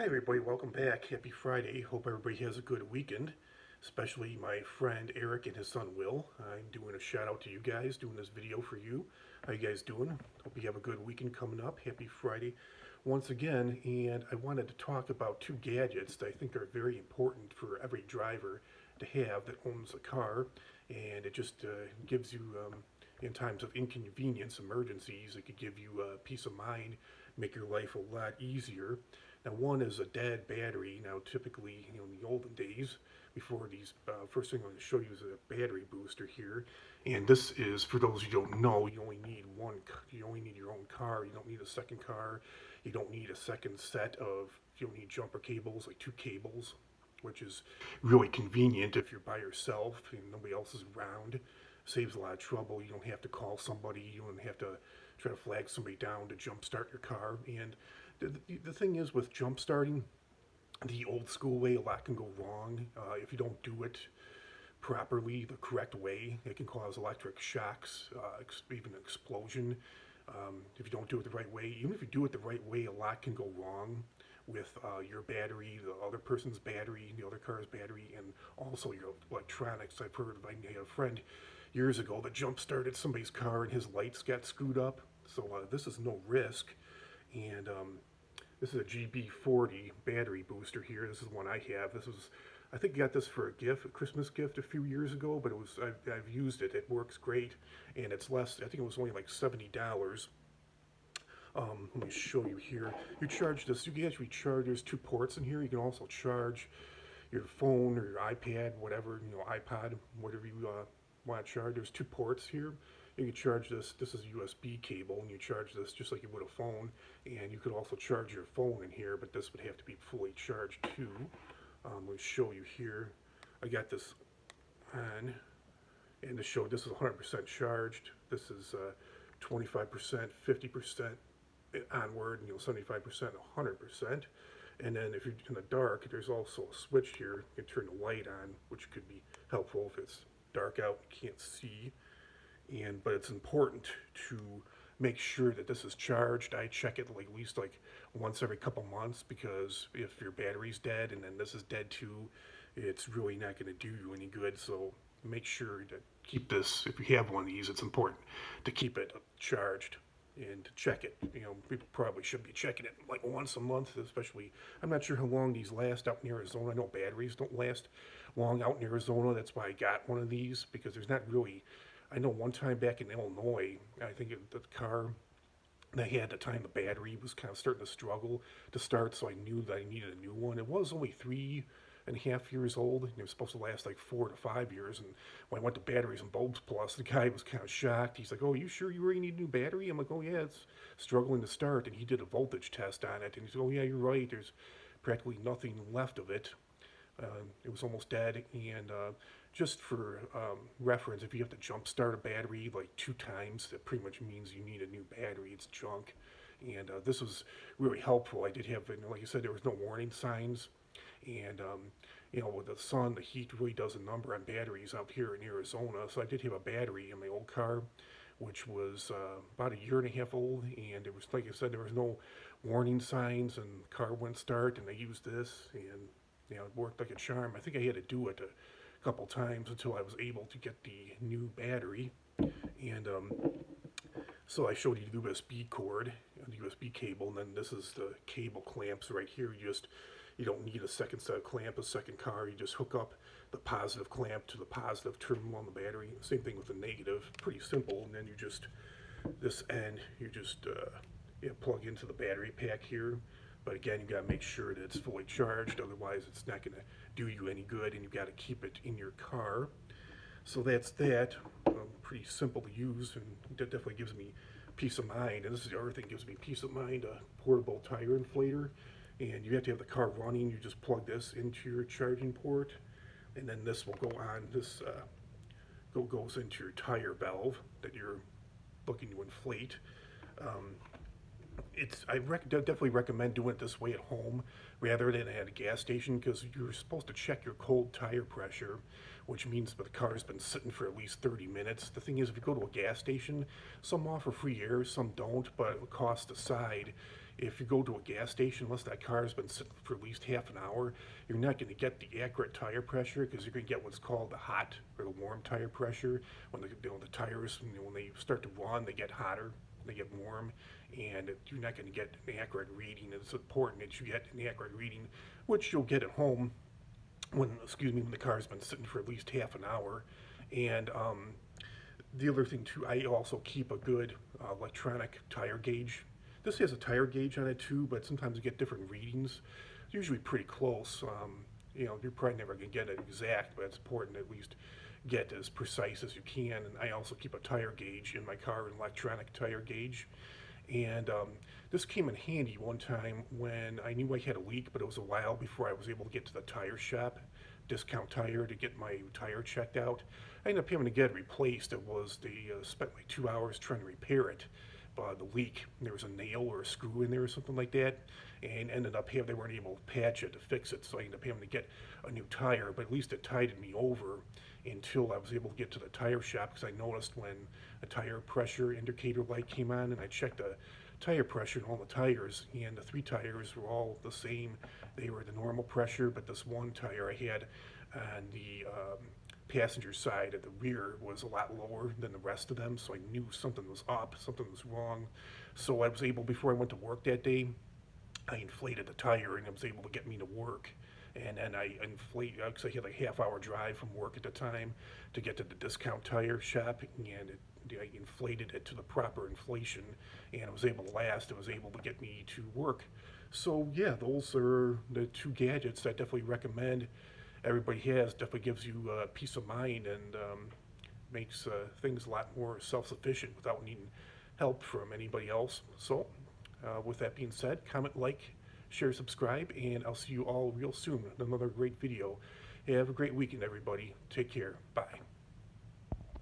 Hi everybody, welcome back. Happy Friday. Hope everybody has a good weekend, especially my friend Eric and his son Will. I'm doing a shout out to you guys, doing this video for you. How you guys doing? Hope you have a good weekend coming up. Happy Friday once again, and I wanted to talk about two gadgets that I think are very important for every driver to have that owns a car, and it just gives you, in times of inconvenience, emergencies, it could give you peace of mind, make your life a lot easier. Now, one is a dead battery. Now, typically, in the olden days, before these, first thing I'm going to show you is a battery booster here. And this is, for those who don't know, you only need one, you only need your own car. You don't need a second car. You don't need a second set of, you don't need jumper cables, like two cables, which is really convenient if you're by yourself and nobody else is around. Saves a lot of trouble. You don't have to call somebody. You don't have to try to flag somebody down to jumpstart your car. And the thing is with jump starting, the old school way, a lot can go wrong. If you don't do it properly, the correct way, it can cause electric shocks, even an explosion. If you don't do it the right way, even if you do it the right way, a lot can go wrong with your battery, the other person's battery, the other car's battery, and also your electronics. I've heard of, I had a friend years ago that jump started somebody's car and his lights got screwed up. So this is no risk. And this is a GB40 battery booster here. This is one I have. This was, I think I got this for a gift, a Christmas gift a few years ago, but I've used it. It works great, and it's less, I think it was only like $70. Let me show you here. You charge this, you can actually charge, there's two ports in here. You can also charge your phone or your iPad, whatever, iPod, whatever you want to charge. There's two ports here. You can charge this. This is a USB cable, and you charge this just like you would a phone. And you could also charge your phone in here, but this would have to be fully charged too. Let me show you here. I got this on, and to show this is 100% charged. This is 25%, 50% onward, 75%, 100%. And then if you're in the dark, there's also a switch here. You can turn the light on, which could be helpful if it's dark out and can't see. But it's important to make sure that this is charged. I check it like at least like once every couple months, because if your battery's dead and then this is dead too, it's really not going to do you any good. So make sure to keep this, if you have one of these, it's important to keep it charged and to check it. People probably should be checking it like once a month, especially. I'm not sure how long these last out in Arizona. I know batteries don't last long out in Arizona. That's why I got one of these, because there's not really, I know one time back in Illinois, I think the car they had at the time, the battery was kind of starting to struggle to start, so I knew that I needed a new one. It was only 3.5 years old, and it was supposed to last like 4 to 5 years. And when I went to Batteries and Bulbs Plus, the guy was kind of shocked. He's like, "Oh, you sure you really need a new battery?" I'm like, "Oh yeah, it's struggling to start." And he did a voltage test on it, and he said, "Oh yeah, you're right. There's practically nothing left of it. It was almost dead." And just for reference, if you have to jump start a battery like 2 times, that pretty much means you need a new battery. It's junk. And this was really helpful. I did have, like I said, there was no warning signs. And with the sun, the heat really does a number on batteries out here in Arizona. So I did have a battery in my old car, which was about 1.5 years old, and it was, like I said, there was no warning signs, and the car wouldn't start. And I used this, and it worked like a charm. I think I had to do it a couple times until I was able to get the new battery. And so I showed you the USB cord, the USB cable, and then this is the cable clamps right here. You don't need a second set of clamp, a second car. You just hook up the positive clamp to the positive terminal on the battery. Same thing with the negative. Pretty simple. And then you just, this end, you just plug into the battery pack here. But again, you got to make sure that it's fully charged. Otherwise, it's not going to do you any good, and you got to keep it in your car. So that's that. Pretty simple to use, and that definitely gives me peace of mind. And this is the other thing that gives me peace of mind: a portable tire inflator. And you have to have the car running. You just plug this into your charging port, and then this will go on. This goes into your tire valve that you're looking to inflate. I definitely recommend doing it this way at home rather than at a gas station, because you're supposed to check your cold tire pressure, which means that the car's been sitting for at least 30 minutes. The thing is, if you go to a gas station, some offer free air, some don't, but cost aside, if you go to a gas station, unless that car has been sitting for at least half an hour, you're not going to get the accurate tire pressure, because you're going to get what's called the hot or the warm tire pressure. When the tires, when they start to run, they get hotter, they get warm, and you're not going to get an accurate reading. It's important that you get an accurate reading, which you'll get at home when the car's been sitting for at least half an hour. And the other thing too, I also keep a good electronic tire gauge. This has a tire gauge on it too, but sometimes you get different readings. It's usually pretty close. You're probably never going to get it exact, but it's important to at least get as precise as you can. And I also keep a tire gauge in my car, an electronic tire gauge. And this came in handy one time when I knew I had a leak, but it was a while before I was able to get to the tire shop, Discount Tire, to get my tire checked out. I ended up having to get it replaced. It was spent like 2 hours trying to repair it. The leak, there was a nail or a screw in there or something like that, and ended up they weren't able to patch it to fix it, so I ended up having to get a new tire. But at least it tided me over until I was able to get to the tire shop, because I noticed when a tire pressure indicator light came on, and I checked the tire pressure in all the tires, and the 3 tires were all the same. They were the normal pressure, but this one tire I had on the passenger side at the rear was a lot lower than the rest of them, so I knew something was up, something was wrong. So I was able, before I went to work that day, I inflated the tire, and it was able to get me to work. And then I inflated, because I had like a half-hour drive from work at the time to get to the Discount Tire shop, and I inflated it to the proper inflation, and it was able to last. It was able to get me to work. So yeah, those are the 2 gadgets I definitely recommend everybody has. Definitely gives you peace of mind, and makes things a lot more self-sufficient without needing help from anybody else. So with that being said, comment, like, share, subscribe, and I'll see you all real soon in another great video. Have a great weekend, everybody. Take care. Bye.